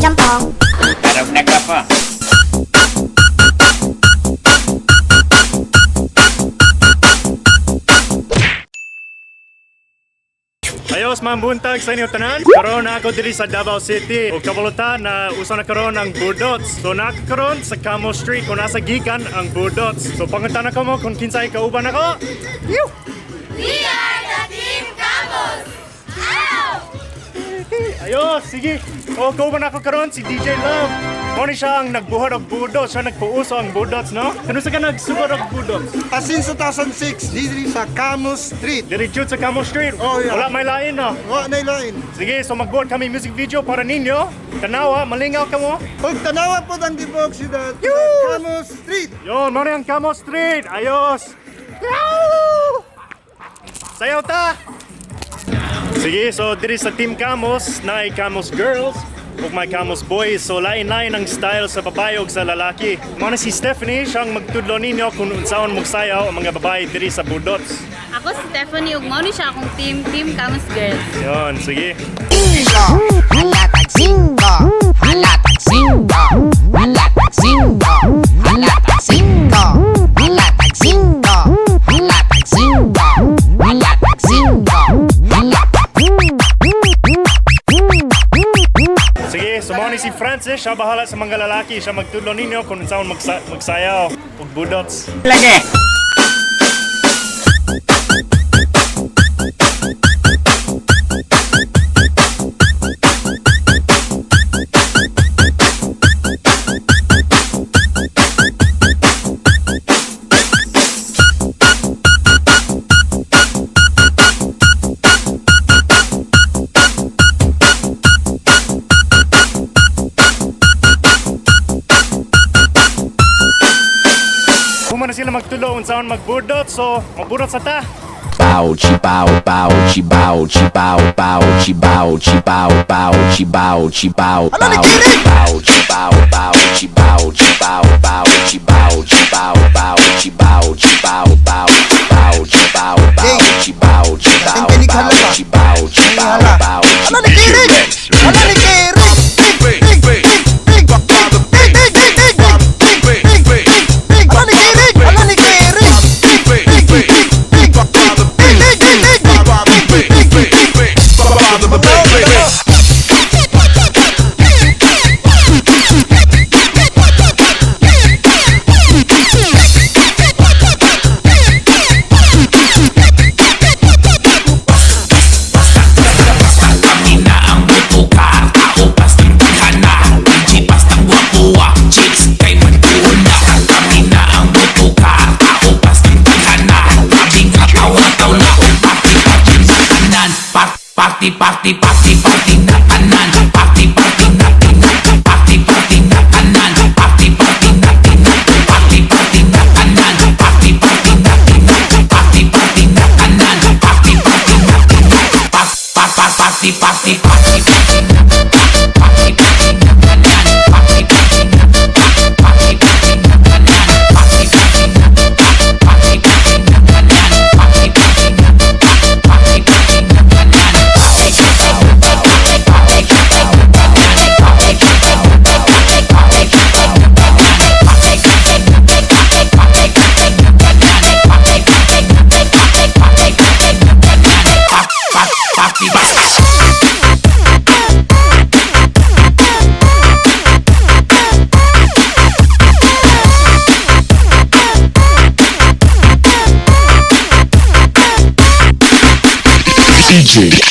jampong. Harap na ka pa. Ayos mga buntag sa inyo tanan. Karon na ako diri sa Davao City. O kabulutan na usa na karon ang Budots. So nakakaroon sa Camo Street kung nasa gikan ang Budots. So panguntan ko mo kung kinsay kauban ako. Yuh! We are the Team Camus! Ow! Ayos, sige. O kauban ako karon si DJ Love. Kung siya ang nagbuhat og Budots, siya nagpuuso ang Budots, no? Kano sa ka nagsugod og Budots? Since 2006, dito sa Camus Street. Diri jud sa Camo Street. Oh, yeah. Wala may lain, no? Wa na ilain. Sige, so magbuhat kami music video para ninyo. Tanawa, malingaw ka mo. Pag tanawa po ang dibog sa Camus Street. Yon, mo na ang Camo Street. Ayos. Yow! Sayaw ta! Sige, so diri sa Team Camos na ay Camos Girls ug may Camos Boys. So lain-lain ang style sa babae ug sa lalaki. Mo na si Stephanie, siyang magtudlo ninyo kung unsaon magsayaw ang mga babae diri sa Budots. Ako si Stephanie ug mao ni siya akong Team Camus Girls. Yon, sige. Halatag singko, halatag singko, halatag singko, halatag singko, halatag singko, halatag singko, halatag singko, Sige, so mo ni si Francis, siya bahala sa mga lalaki. Siya magtudlo ninyo kung unsaon magsayaw ug Budots. Lagi! Kung man na sila magtulo unsaon magbudots, so magbudots sa ta. Bow chi bow bow chi bow chi bow bow chi bow chi bow bow chi bow chi bow bow bow chi bow bow chi bow chi bow bow chi bow chi bow bow chi bow chi bow bow bow chi bow bow chi bow chi bow bow chi bow chi bow bow. Ano ni Kirig? Ano ni Kirig? Party na kanan, party na kanan, party na kanan, party na kanan, party na kanan, party na kanan, party na kanan, DJ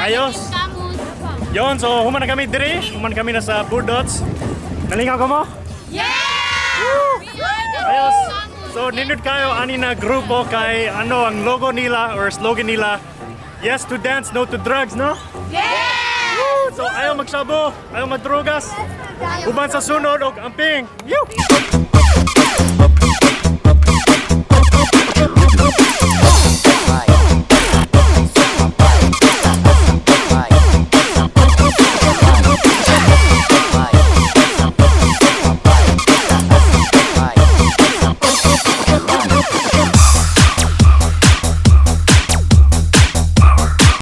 Ayos. Yon, so human na kami diri, human kami na sa Budots. Nalingaw ka mo? Yeah! Ayos. So nindot kayo ani na grupo kay ano ang logo nila or slogan nila. Yes to dance, no to drugs, no? Yeah! So ayaw magsabo, ayaw madrugas. Uban sa sunod og amping. Yoo!